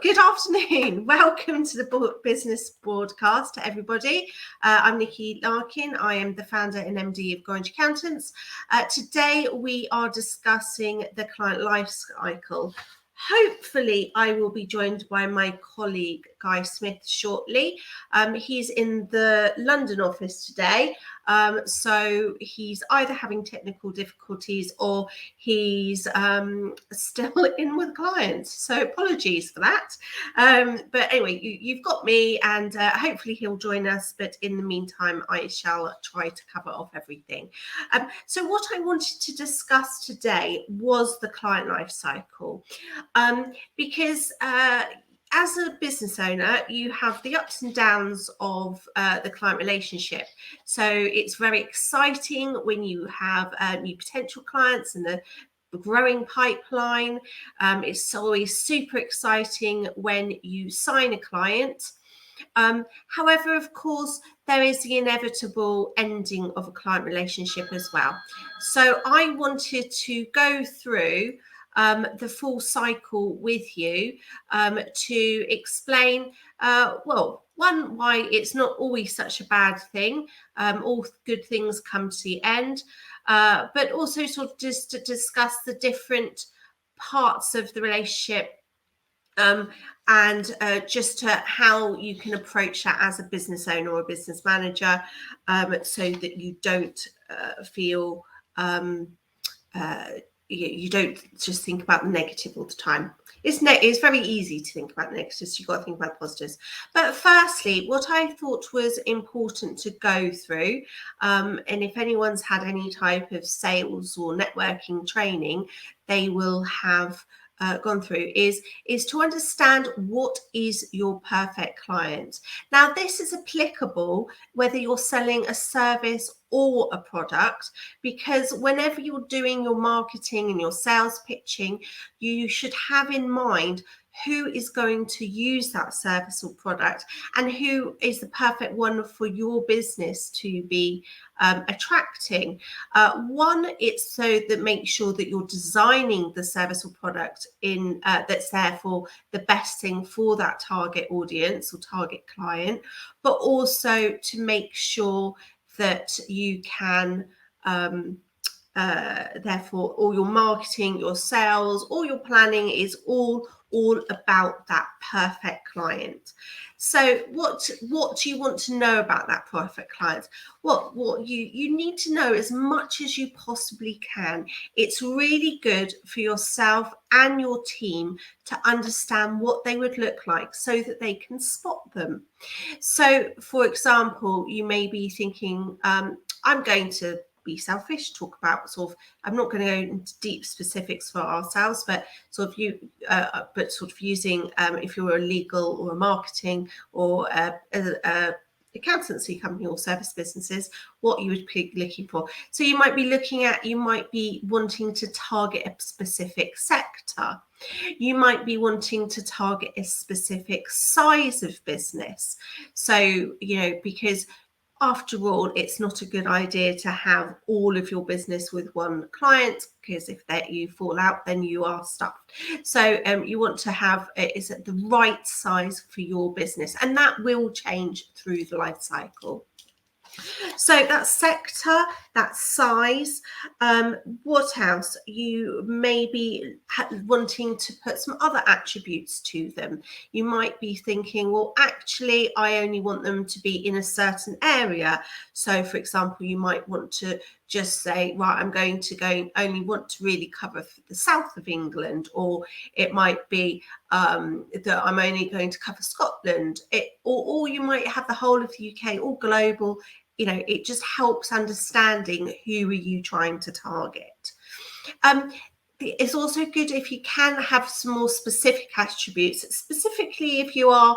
Good afternoon. Welcome to the Business BoardCast to everybody. I'm Nicky Larkin. I am the founder and MD of Gorringe Accountants. Today we are discussing the client life cycle. Hopefully I will be joined by my colleague Guy Smith shortly. He's in the London office today, so he's either having technical difficulties or he's still in with clients, so apologies for that. But anyway, you've got me, and hopefully he'll join us, but in the meantime I shall try to cover off everything. So what I wanted to discuss today was the client life cycle, because as a business owner, you have the ups and downs of the client relationship. So it's very exciting when you have new potential clients and the growing pipeline. It's always super exciting when you sign a client. However, of course, there is the inevitable ending of a client relationship as well. So I wanted to go through the full cycle with you to explain, one, why it's not always such a bad thing. All good things come to the end, but also sort of just to discuss the different parts of the relationship, and just how you can approach that as a business owner or a business manager, so that you don't feel you don't just think about the negative all the time. It's very easy to think about the negatives. You've got to think about the positives. But firstly, what I thought was important to go through, and if anyone's had any type of sales or networking training, they will have gone through, is to understand what is your perfect client. Now, this is applicable whether you're selling a service or a product, because whenever you're doing your marketing and your sales pitching, you should have in mind who is going to use that service or product and who is the perfect one for your business to be attracting. One, it's so that make sure that you're designing the service or product in that's therefore the best thing for that target audience or target client, but also to make sure that you can therefore all your marketing, your sales, all your planning is all about that perfect client. So what do you want to know about that perfect client? What you need to know as much as you possibly can. It's really good for yourself and your team to understand what they would look like so that they can spot them. So for example, you may be thinking, I'm going to be selfish, talk about I'm not going to go into deep specifics for ourselves, but sort of using, if you're a legal or a marketing or accountancy company or service businesses, what you would be looking for. So you might be wanting to target a specific sector. You might be wanting to target a specific size of business. So, because after all, it's not a good idea to have all of your business with one client, because if you fall out, then you are stuffed. So you want to have is at the right size for your business, and that will change through the life cycle. So that sector, that size, what else? You may be wanting to put some other attributes to them. You might be thinking, well, actually, I only want them to be in a certain area. So, for example, you might want to just say, right, I'm going to only want to really cover the south of England, or it might be that I'm only going to cover Scotland, or you might have the whole of the UK or global. It just helps understanding who are you trying to target. It's also good if you can have some more specific attributes, specifically if you are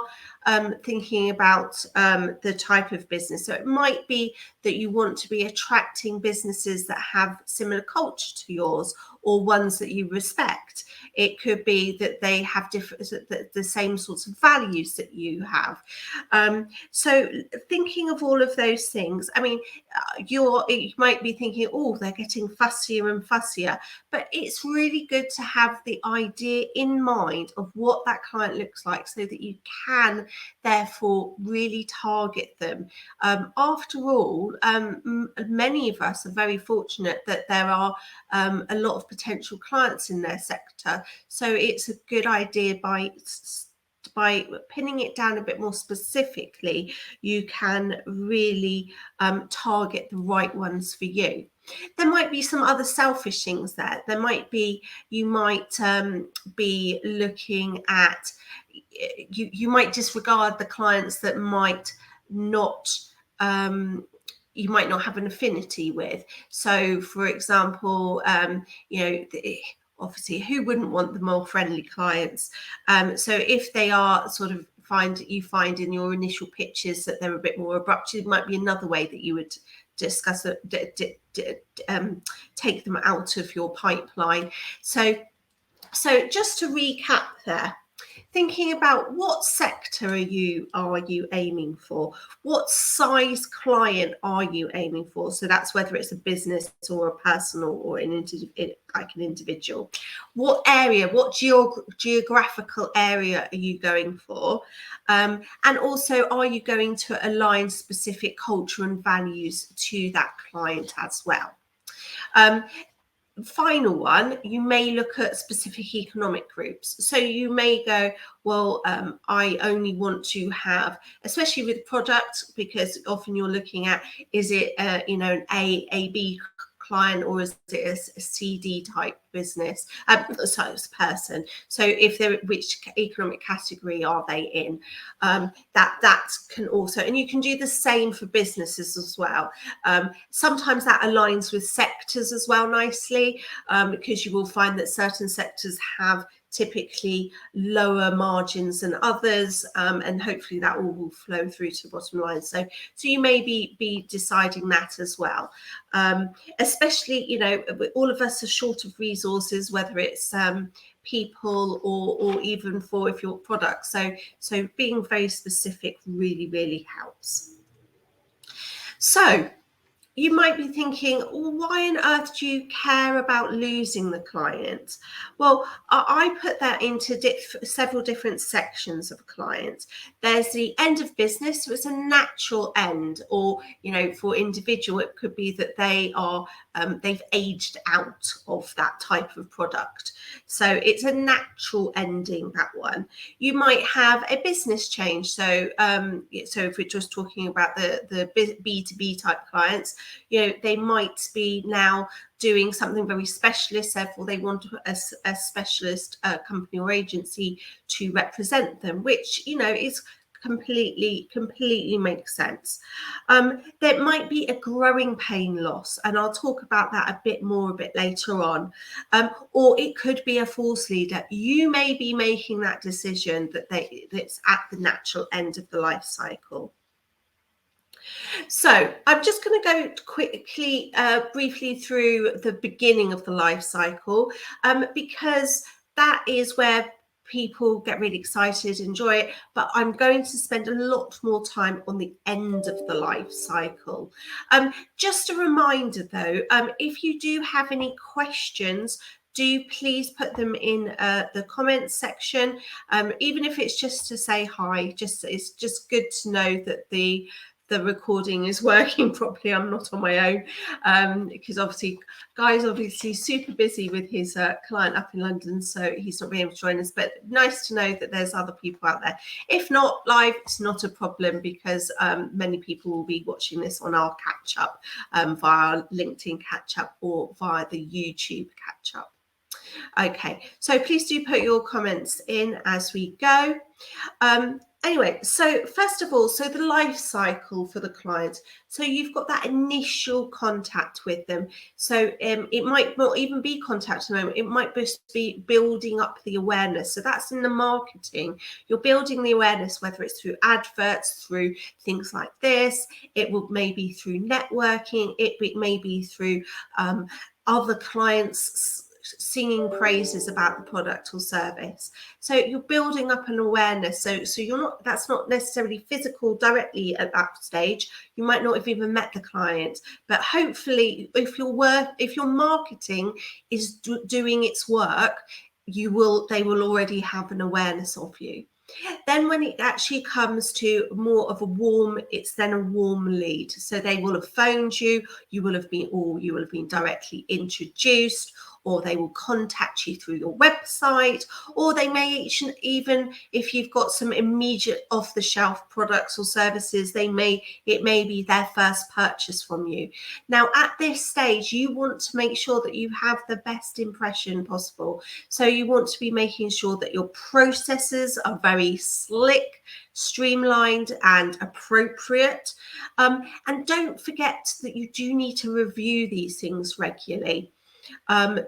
thinking about the type of business. So it might be that you want to be attracting businesses that have similar culture to yours, or ones that you respect. It could be that they have different, the same sorts of values that you have. So thinking of all of those things, I mean, you might be thinking, oh, they're getting fussier and fussier, but it's really good to have the idea in mind of what that client looks like so that you can therefore really target them. After all, many of us are very fortunate that there are a lot of potential clients in their sector. So it's a good idea by pinning it down a bit more specifically, you can really target the right ones for you. There might be some other selfish things there. There might be, you might be looking at, you might disregard the clients that might not, you might not have an affinity with. So for example, obviously who wouldn't want the more friendly clients? So if they are sort of you find in your initial pitches that they're a bit more abrupt, it might be another way that you would discuss it, take them out of your pipeline. So just to recap there, thinking about what sector are you aiming for? What size client are you aiming for? So that's whether it's a business or a personal or an individual. What area, what geographical area are you going for? And also, are you going to align specific culture and values to that client as well? Final one, you may look at specific economic groups. So you may go, well, I only want to have, especially with product, because often you're looking at, is it an A-B client, or is it a CD type business, person? So if they're, which economic category are they in? That can also, and you can do the same for businesses as well. Sometimes that aligns with sectors as well nicely, because you will find that certain sectors have typically lower margins than others, and hopefully that all will flow through to the bottom line. So you may be deciding that as well. Especially, all of us are short of resources, whether it's people or even for if your product. So being very specific really helps. So you might be thinking, well, why on earth do you care about losing the client? Well, I put that into several different sections of clients. There's the end of business, so it's a natural end, or for individual, it could be that they are they've aged out of that type of product. So it's a natural ending, that one. You might have a business change. So if we're just talking about the B2B type clients, they might be now doing something very specialist, therefore they want a specialist company or agency to represent them, which is completely makes sense. There might be a growing pain loss, and I'll talk about that a bit later on. Or it could be a false leader. You may be making that decision that's at the natural end of the life cycle. So I'm just going to go quickly, briefly through the beginning of the life cycle, because that is where people get really excited, enjoy it, but I'm going to spend a lot more time on the end of the life cycle. Just a reminder though, if you do have any questions, do please put them in the comments section, even if it's just to say hi. It's just good to know that the recording is working properly. I'm not on my own, because obviously Guy's obviously super busy with his client up in London, so he's not being able to join us, but nice to know that there's other people out there. If not live, it's not a problem, because many people will be watching this on our catch up, via our LinkedIn catch up or via the YouTube catch up. Okay, so please do put your comments in as we go. Anyway, so first of all, so the life cycle for the client. So you've got that initial contact with them. So it might not even be contact at the moment. It might just be building up the awareness. So that's in the marketing. You're building the awareness, whether it's through adverts, through things like this. It will maybe through networking. It may be through other clients singing praises about the product or service. So you're building up an awareness. So you're not, that's not necessarily physical directly at that stage. You might not have even met the client, but hopefully if your marketing is doing its work, they will already have an awareness of you. Then when it actually comes to more of a warm, it's then a warm lead. So they will have phoned you, you will have been directly introduced, or they will contact you through your website, or they may even, if you've got some immediate off-the-shelf products or services, it may be their first purchase from you. Now, at this stage, you want to make sure that you have the best impression possible. So you want to be making sure that your processes are very slick, streamlined, and appropriate. And don't forget that you do need to review these things regularly.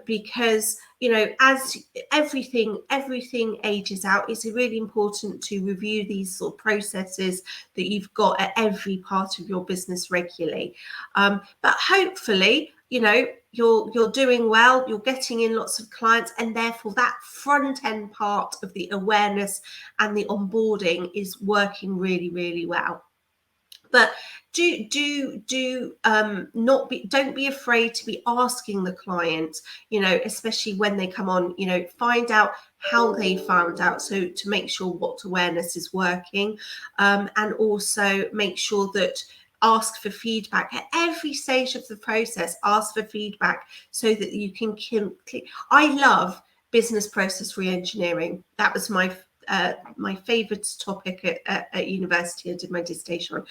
Because, you know, as everything ages out, it's really important to review these sort of processes that you've got at every part of your business regularly. But hopefully, you know, you're doing well, you're getting in lots of clients, and therefore that front end part of the awareness and the onboarding is working really, really well. But don't be afraid to be asking the client, you know, especially when they come on, you know, find out how they found out, so to make sure what awareness is working, and also make sure that ask for feedback at every stage of the process. Ask for feedback so that you can I love business process re-engineering. That was my favorite topic at university. I did my dissertation on.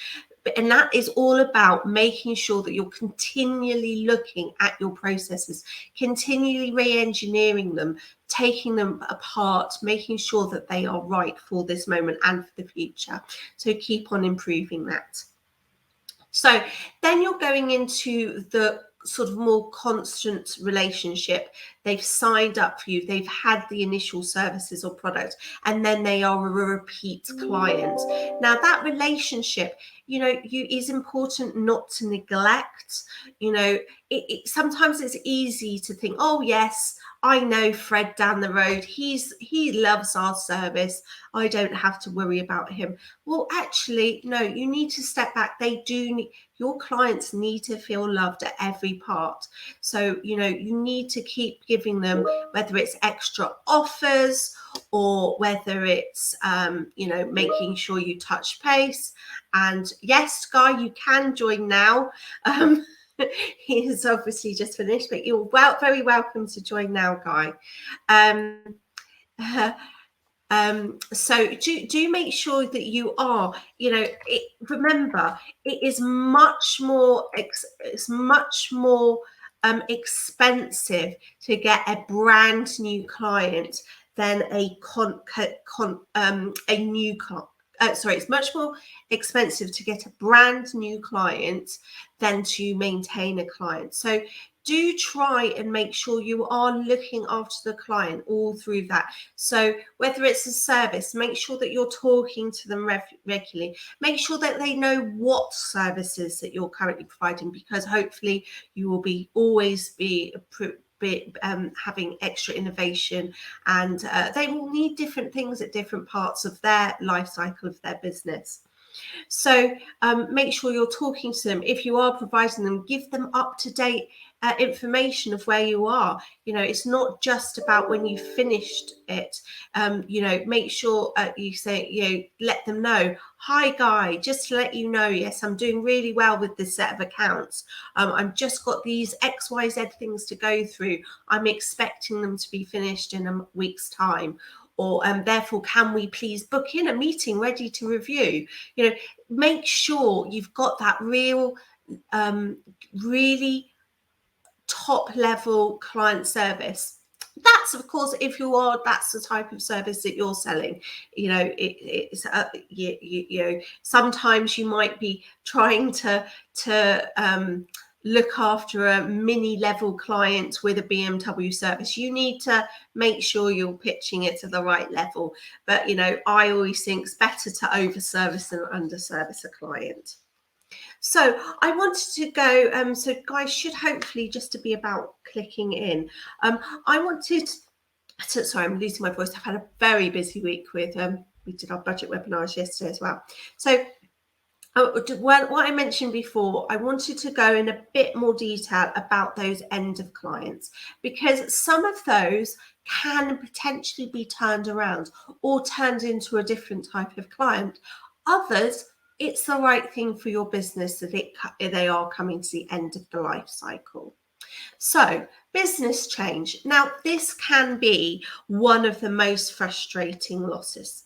And that is all about making sure that you're continually looking at your processes, continually re-engineering them, taking them apart, making sure that they are right for this moment and for the future. So keep on improving that. So then you're going into the sort of more constant relationship. They've signed up for you, they've had the initial services or products, and then they are a repeat client. Now that relationship, you know, is important not to neglect. You know, sometimes it's easy to think, oh yes, I know Fred down the road, he loves our service, I don't have to worry about him. Well, actually, no, you need to step back. Your clients need to feel loved at every part. So, you know, you need to keep giving them, whether it's extra offers or whether it's, you know, making sure you touch base. And yes, Guy, you can join now. He has obviously just finished, but you're very welcome to join now, Guy. So do make sure that you are, you know, remember, it is much more expensive to get a brand new client than a new client. Sorry, it's much more expensive to get a brand new client than to maintain a client. So do try and make sure you are looking after the client all through that. So whether it's a service, make sure that you're talking to them regularly. Make sure that they know what services that you're currently providing, because hopefully you will always be having extra innovation, and they will need different things at different parts of their life cycle of their business. So make sure you're talking to them. If you are providing them, give them up-to-date information of where you are. You know, it's not just about when you finished it. You know, make sure you say, you know, let them know, hi Guy, just to let you know, yes, I'm doing really well with this set of accounts. I've just got these XYZ things to go through. I'm expecting them to be finished in a week's time. Or therefore, can we please book in a meeting ready to review? You know, make sure you've got that real, really top level client service. That's, of course, that's the type of service that you're selling. You know, you know, sometimes you might be trying to look after a mini level client with a BMW service. You need to make sure you're pitching it to the right level. But, you know, I always think it's better to over service than under service a client. So I wanted to go, so guys should hopefully just to be about clicking in. I wanted, sorry, I'm losing my voice. I've had a very busy week with, we did our budget webinars yesterday as well. So what I mentioned before, I wanted to go in a bit more detail about those end of clients, because some of those can potentially be turned around or turned into a different type of client. Others, it's the right thing for your business that they are coming to the end of the life cycle. So, business change. Now, this can be one of the most frustrating losses.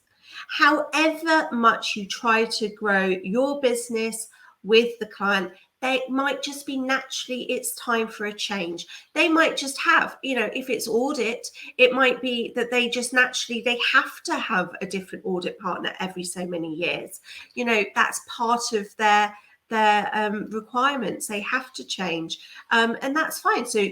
However much you try to grow your business with the client, they might just be naturally, it's time for a change. They might just have, if it's audit, it might be that they just naturally, they have to have a different audit partner every so many years. That's part of their requirements. They have to change, and that's fine. So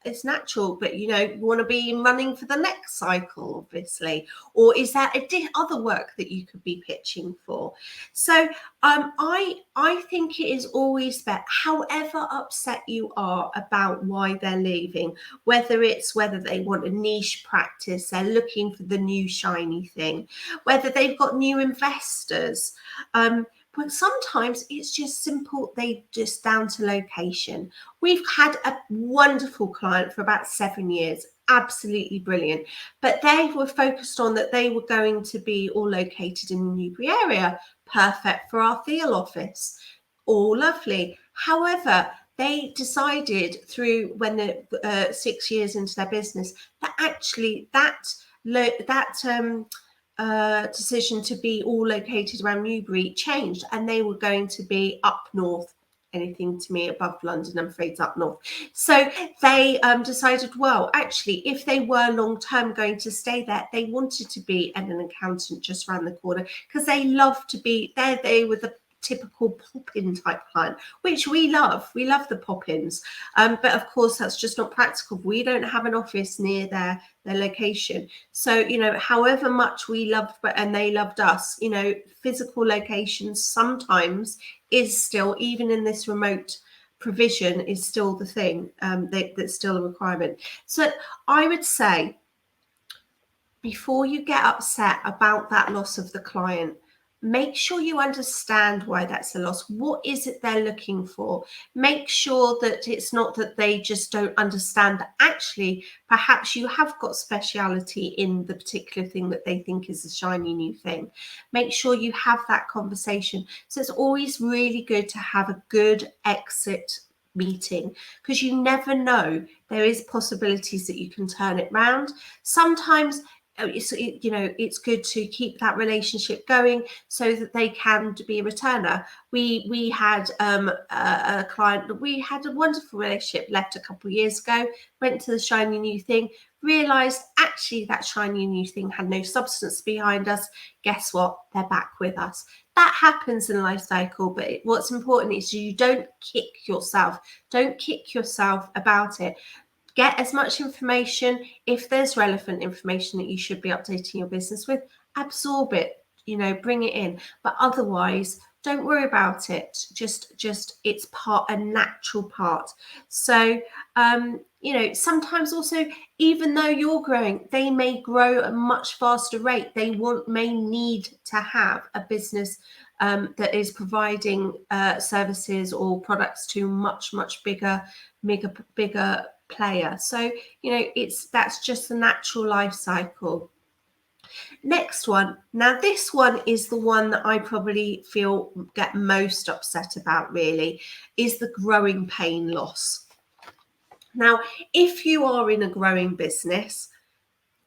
it's natural, but you want to be running for the next cycle, obviously. Or is that other work that you could be pitching for? So I think it is always better, however upset you are about why they're leaving, whether they want a niche practice, they're looking for the new shiny thing, whether they've got new investors, but sometimes it's just simple, they just down to location. We've had a wonderful client for about 7 years, absolutely brilliant. But they were focused on that they were going to be all located in the Newbury area, perfect for our Theal office, all lovely. However, they decided when they're 6 years into their business that actually that decision to be all located around Newbury changed, and they were going to be up north. Anything to me above London, I'm afraid, is up north. So they decided, well, actually, if they were long term going to stay there, they wanted to be an accountant just around the corner, because they love to be there. They were the typical pop-in type client, which we love. We love the pop-ins, but of course that's just not practical. We don't have an office near their location. So however much we loved and they loved us, physical locations sometimes is still, even in this remote provision, is still the thing, that's still a requirement. So I would say, before you get upset about that loss of the client, make sure you understand why that's a loss. What is it they're looking for? Make sure that it's not that they just don't understand that actually perhaps you have got speciality in the particular thing that they think is a shiny new thing. Make sure you have that conversation. So it's always really good to have a good exit meeting, because you never know, there is possibilities that you can turn it round. Sometimes it's good to keep that relationship going so that they can be a returner. We had a client that we had a wonderful relationship, left a couple of years ago, went to the shiny new thing, realized actually that shiny new thing had no substance behind us. Guess what? They're back with us. That happens in life cycle, but what's important is you don't kick yourself. Don't kick yourself about it. Get as much information. If there's relevant information that you should be updating your business with, absorb it, bring it in. But otherwise, don't worry about it. Just it's a natural part. So, sometimes also, even though you're growing, they may grow at a much faster rate. They may need to have a business that is providing services or products to much bigger player. So that's just the natural life cycle. Next one. Now this one is the one that I probably get most upset about, really, is the growing pain loss. Now, if you are in a growing business,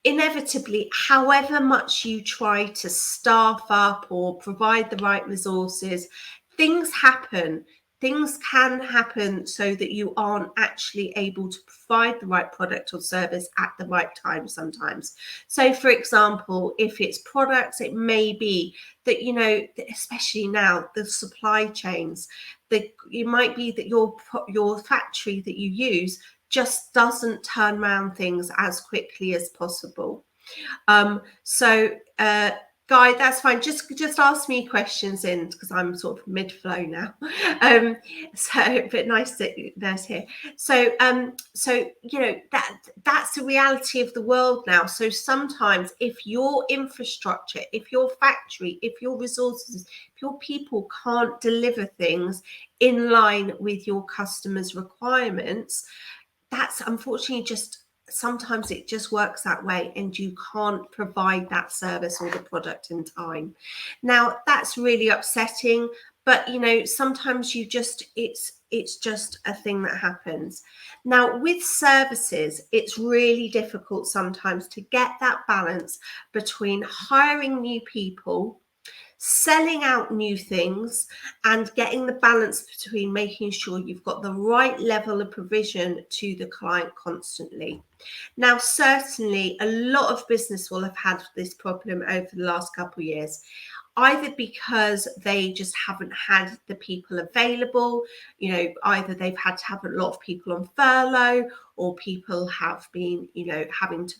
inevitably, however much you try to staff up or provide the right resources, things happen. Things can happen so that you aren't actually able to provide the right product or service at the right time sometimes. So, for example, if it's products, it may be that, especially now, the supply chains, it might be that your factory that you use just doesn't turn around things as quickly as possible. Guy, that's fine. Just ask me questions in, because I'm sort of mid-flow now. But nice to here. So you know, that's the reality of the world now. So sometimes if your infrastructure, if your factory, if your resources, if your people can't deliver things in line with your customers' requirements, that's unfortunately just sometimes it just works that way, and you can't provide that service or the product in time. Now that's really upsetting, but you know, sometimes you just it's just a thing that happens. Now with services, it's really difficult sometimes to get that balance between hiring new people, selling out new things, and getting the balance between making sure you've got the right level of provision to the client constantly. Now, certainly a lot of business will have had this problem over the last couple of years, either because they just haven't had the people available, you know, either they've had to have a lot of people on furlough, or people have been, you know, having to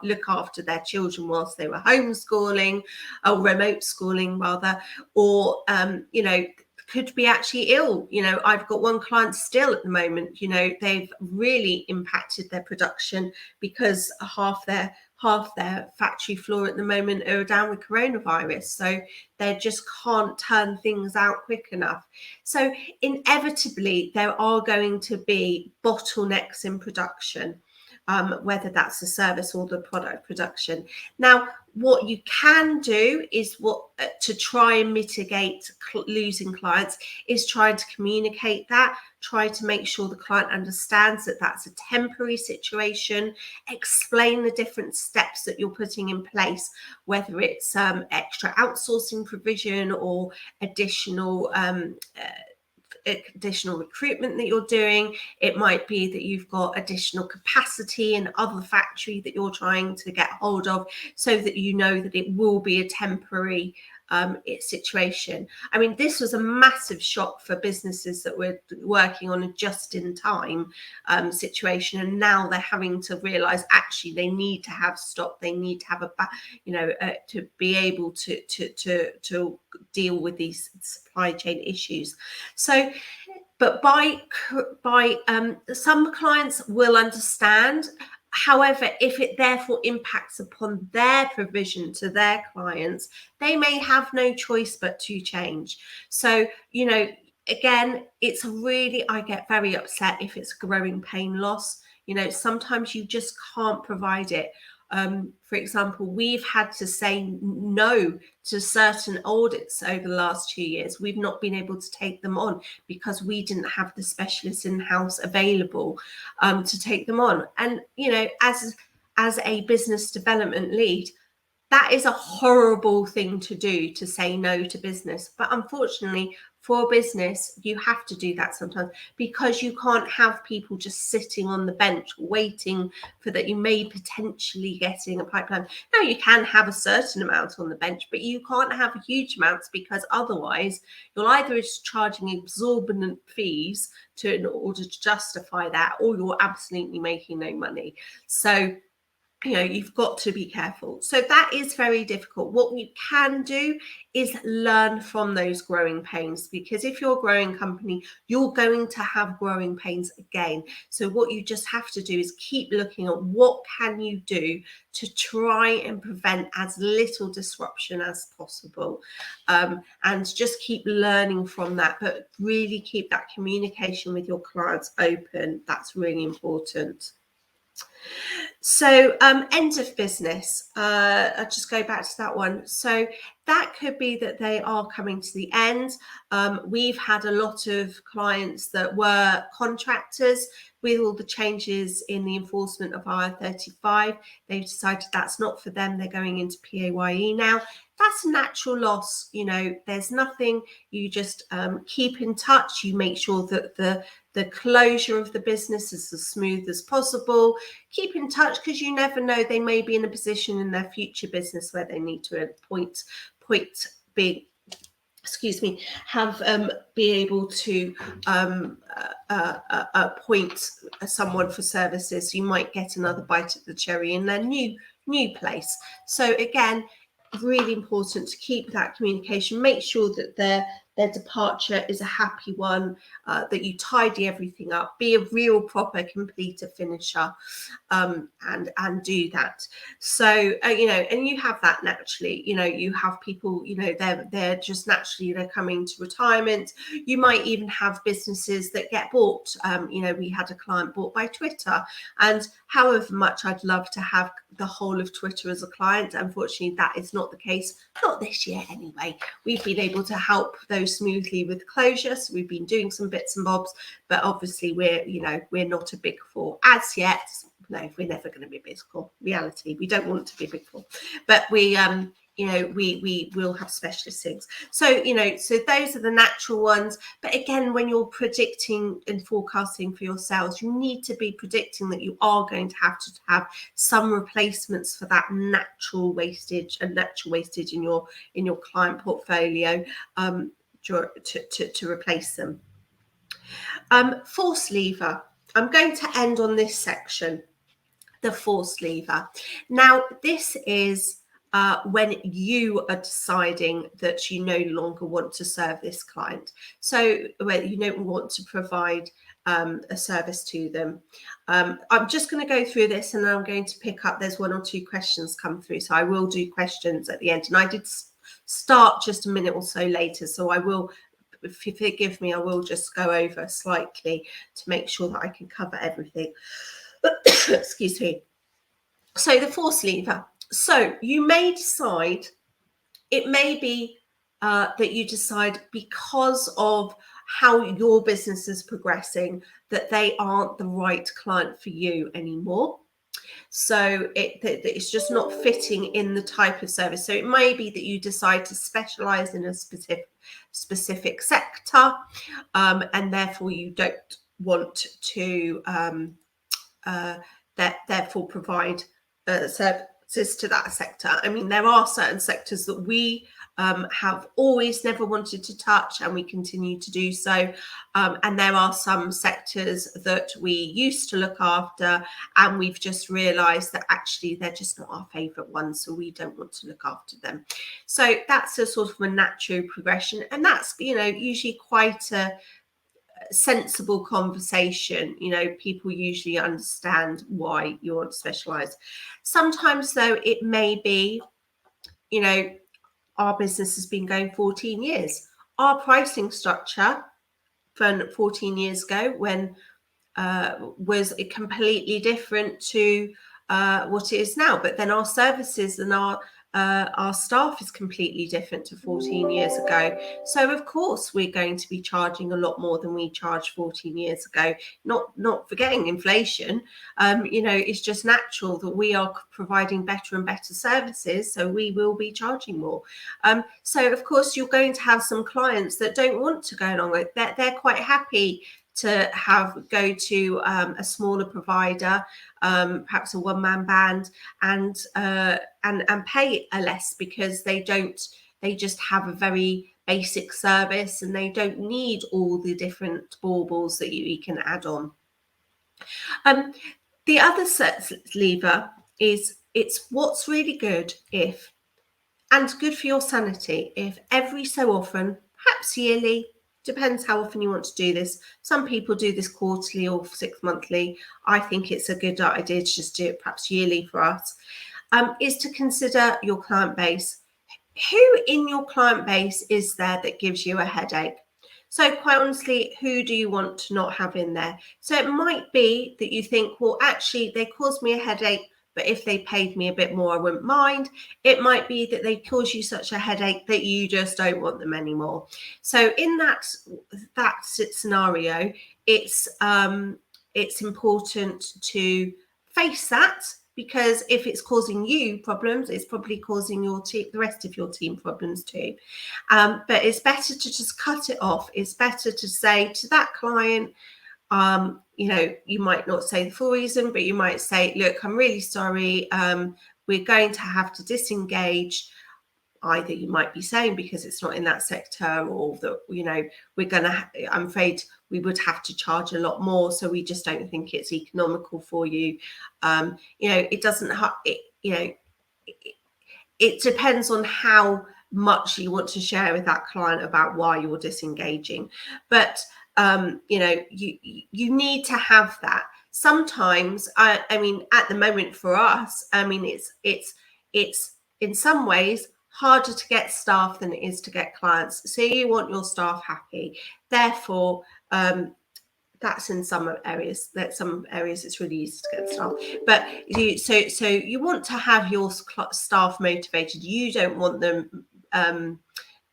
look after their children whilst they were homeschooling, or remote schooling rather, or you know, could be actually ill. You know, I've got one client still at the moment, you know, they've really impacted their production because half their factory floor at the moment are down with coronavirus, so they just can't turn things out quick enough. So inevitably there are going to be bottlenecks in production, whether that's the service or the product production. Now what you can do is to try and mitigate losing clients is trying to communicate that, try to make sure the client understands that that's a temporary situation, explain the different steps that you're putting in place, whether it's extra outsourcing provision or additional recruitment that you're doing. It might be that you've got additional capacity in other factory that you're trying to get hold of, so that you know that it will be a temporary situation. I mean, this was a massive shock for businesses that were working on a just-in-time situation, and now they're having to realize actually they need to have stock, they need to have to be able to deal with these supply chain issues. So but by some clients will understand. However, if it therefore impacts upon their provision to their clients, they may have no choice but to change. So, you know, again, it's really, I get very upset if it's growing pain loss. You know, sometimes you just can't provide it. For example, we've had to say no to certain audits over the last 2 years. We've not been able to take them on because we didn't have the specialists in-house available to take them on. And, you know, as a business development lead, that is a horrible thing to do, to say no to business. But unfortunately, for business, you have to do that sometimes, because you can't have people just sitting on the bench waiting for that. You may potentially getting a pipeline. Now, you can have a certain amount on the bench, but you can't have huge amounts, because otherwise you're either just charging exorbitant fees in order to justify that, or you're absolutely making no money. So, you know, you've got to be careful. So that is very difficult. What you can do is learn from those growing pains, because if you're a growing company, you're going to have growing pains again. So what you just have to do is keep looking at what can you do to try and prevent as little disruption as possible, and just keep learning from that, but really keep that communication with your clients open. That's really important. So end of business, I'll just go back to that one. So that could be that they are coming to the end. We've had a lot of clients that were contractors. With all the changes in the enforcement of IR35, they've decided that's not for them. They're going into PAYE now. That's a natural loss. You know, there's nothing, you just keep in touch. You make sure that the closure of the business is as smooth as possible. Keep in touch, because you never know, they may be in a position in their future business where they need to be able to appoint someone for services. You might get another bite at the cherry in their new place. So again, really important to keep that communication. Make sure that their departure is a happy one, that you tidy everything up, be a real proper completer finisher, and do that. So and you have that naturally. You have people, they're just naturally, they're coming to retirement. You might even have businesses that get bought. We had a client bought by Twitter, and however much I'd love to have the whole of Twitter as a client, unfortunately that is not the case, not this year anyway. We've been able to help those smoothly with closure, so we've been doing some bits and bobs, but obviously we're not a big four as yet. No, we're never going to be a big four. Reality, we don't want to be a big four, but we will have specialist things. So so those are the natural ones. But again, when you're predicting and forecasting for your sales, you need to be predicting that you are going to have some replacements for that natural wastage in your client portfolio, to replace them. Force lever. I'm going to end on this section, the force lever. Now, this is when you are deciding that you no longer want to serve this client. So when you don't want to provide a service to them. I'm just going to go through this, and I'm going to pick up, there's 1 or 2 questions come through, so I will do questions at the end. And I did start just a minute or so later, so I will, if you forgive me, I will just go over slightly to make sure that I can cover everything. Excuse me. So the force lever. So you may decide, it may be that you decide, because of how your business is progressing, that they aren't the right client for you anymore. So it's just not fitting in the type of service. So it may be that you decide to specialize in a specific sector, and therefore you don't want to therefore provide services to that sector. I mean, there are certain sectors that we have always never wanted to touch, and we continue to do so. And there are some sectors that we used to look after, and we've just realised that actually they're just not our favourite ones, so we don't want to look after them. So that's a sort of a natural progression, and that's usually quite a sensible conversation. People usually understand why you want to specialize. Sometimes though, it may be, our business has been going 14 years. Our pricing structure from 14 years ago when was completely different to what it is now. But then our services and our staff is completely different to 14 years ago. So of course we're going to be charging a lot more than we charged 14 years ago. Not forgetting inflation. It's just natural that we are providing better and better services, so we will be charging more. So of course you're going to have some clients that don't want to go along with that. They're quite happy to go to a smaller provider, perhaps a one-man band, and pay a less, because they just have a very basic service, and they don't need all the different baubles that you can add on. The other lever is, it's what's really good and good for your sanity, if every so often, perhaps yearly, depends how often you want to do this. Some people do this quarterly or 6 monthly. I think it's a good idea to just do it perhaps yearly for us, is to consider your client base. Who in your client base is there that gives you a headache? So quite honestly, who do you want to not have in there? So it might be that you think, well, actually, they cause me a headache, but if they paid me a bit more, I wouldn't mind. It might be that they cause you such a headache that you just don't want them anymore. So in that scenario, it's important to face that, because if it's causing you problems, it's probably causing the rest of your team problems too. But it's better to just cut it off. It's better to say to that client, you might not say the full reason, but you might say, look, I'm really sorry. We're going to have to disengage. Either you might be saying because it's not in that sector, or that, we're going to, I'm afraid we would have to charge a lot more. So we just don't think it's economical for you. It doesn't, it depends on how much you want to share with that client about why you're disengaging. But you need to have that. Sometimes, I mean, at the moment for us, I mean, it's in some ways harder to get staff than it is to get clients. So you want your staff happy. Therefore, that's in some areas. It's really easy to get staff, but you want to have your staff motivated. You don't want them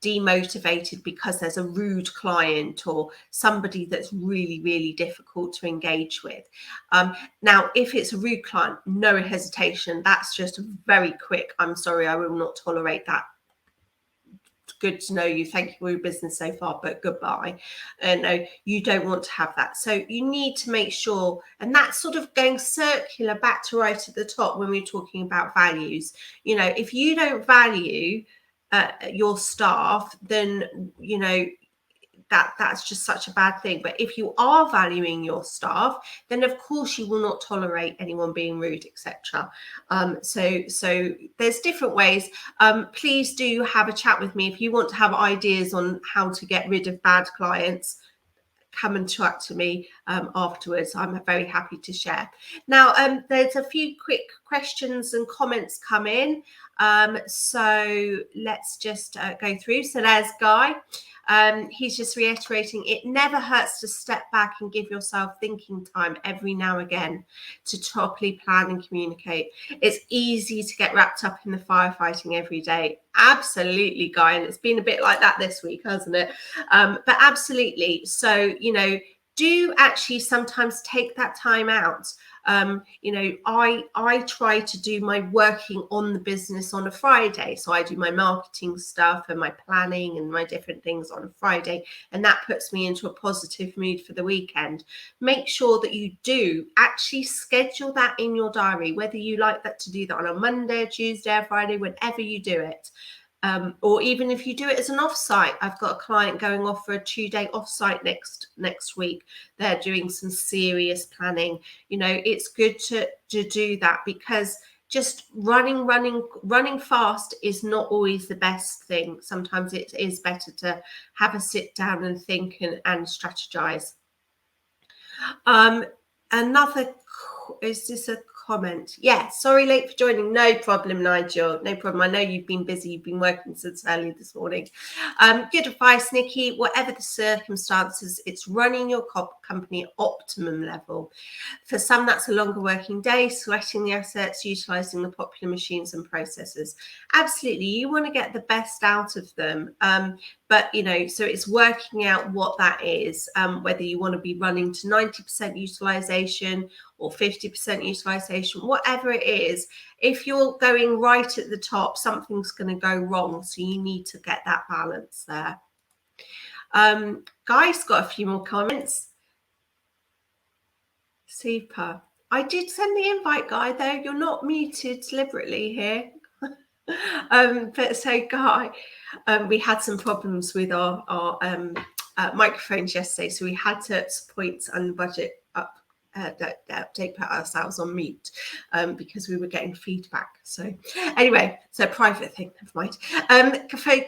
demotivated because there's a rude client or somebody that's really, really difficult to engage with. Now, if it's a rude client, no hesitation. That's just a very quick, I'm sorry, I will not tolerate that. Good to know you. Thank you for your business so far, but goodbye. No, you don't want to have that. So you need to make sure, and that's sort of going circular back to right at the top when we're talking about values. If you don't value your staff, then that's just such a bad thing. But if you are valuing your staff, then of course you will not tolerate anyone being rude, etc. So there's different ways. Please do have a chat with me if you want to have ideas on how to get rid of bad clients. Come and chat to me afterwards. I'm very happy to share. Now, there's a few quick questions and comments come in. So let's just go through. So there's Guy. He's just reiterating, it never hurts to step back and give yourself thinking time every now and again to properly plan and communicate. It's easy to get wrapped up in the firefighting every day. Absolutely, Guy. And it's been a bit like that this week, hasn't it? But absolutely. So, do actually sometimes take that time out. I try to do my working on the business on a Friday. So I do my marketing stuff and my planning and my different things on a Friday. And that puts me into a positive mood for the weekend. Make sure that you do actually schedule that in your diary, whether you like that to do that on a Monday, Tuesday, or Friday, whenever you do it. Or even if you do it as an offsite. I've got a client going off for a 2-day offsite next week. They're doing some serious planning. It's good to do that, because just running fast is not always the best thing. Sometimes it is better to have a sit down and think and strategize. Is this a comment? Yeah, sorry, late for joining. No problem, Nigel. No problem. I know you've been busy. You've been working since early this morning. Good advice, Nikki. Whatever the circumstances, it's running your company at optimum level. For some, that's a longer working day, sweating the assets, utilizing the popular machines and processes. Absolutely. You want to get the best out of them. But, so it's working out what that is, whether you want to be running to 90% utilization or 50% utilization, whatever it is. If you're going right at the top, something's going to go wrong. So you need to get that balance there. Guy's got a few more comments. Super. I did send the invite, Guy, though. You're not muted deliberately here. But so, Guy, we had some problems with our microphones yesterday, so we had to point and budget up put ourselves on mute because we were getting feedback. So anyway, so private thing, never mind.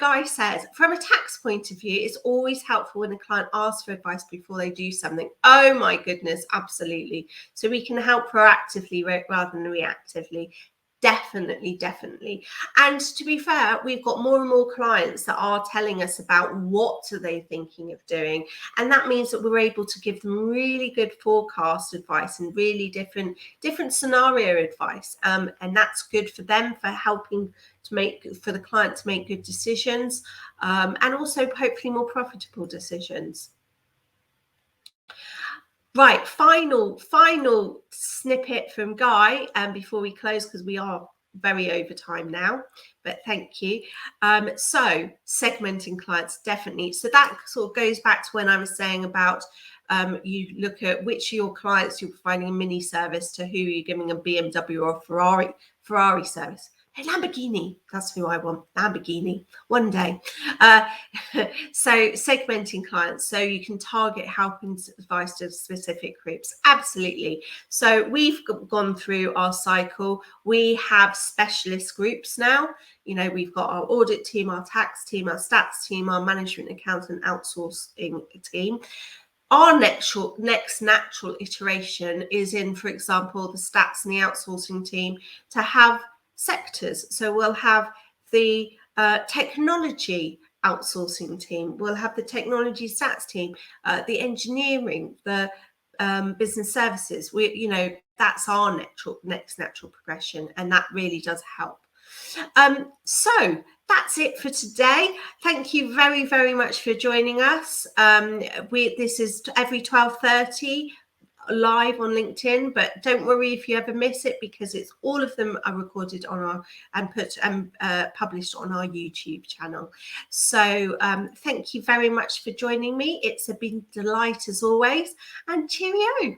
Guy says, from a tax point of view, it's always helpful when a client asks for advice before they do something. Oh my goodness, absolutely. So we can help proactively rather than reactively. Definitely. And to be fair, we've got more and more clients that are telling us about what are they thinking of doing. And that means that we're able to give them really good forecast advice and really different scenario advice. And that's good for them, for helping for the client to make good decisions, and also hopefully more profitable decisions. Right, final snippet from Guy before we close, because we are very over time now, but thank you. So segmenting clients, definitely. So that sort of goes back to when I was saying about you look at which of your clients you're providing a mini service to, who you're giving a BMW or a Ferrari service. A Lamborghini, that's who I want, Lamborghini, one day. So segmenting clients, so you can target helping advice to specific groups. Absolutely. So we've gone through our cycle. We have specialist groups now. You know, we've got our audit team, our tax team, our stats team, our management accountant outsourcing team. Our next natural iteration is in, for example, the stats and the outsourcing team to have sectors. So we'll have the technology outsourcing team, we'll have the technology stats team, the engineering, the business services. That's our next natural progression, and that really does help. So that's it for today. Thank you very, very much for joining us. This is every 12:30 live on LinkedIn, but don't worry if you ever miss it, because it's all of them are recorded on our published on our YouTube channel. So thank you very much for joining me. It's been a delight as always, and cheerio.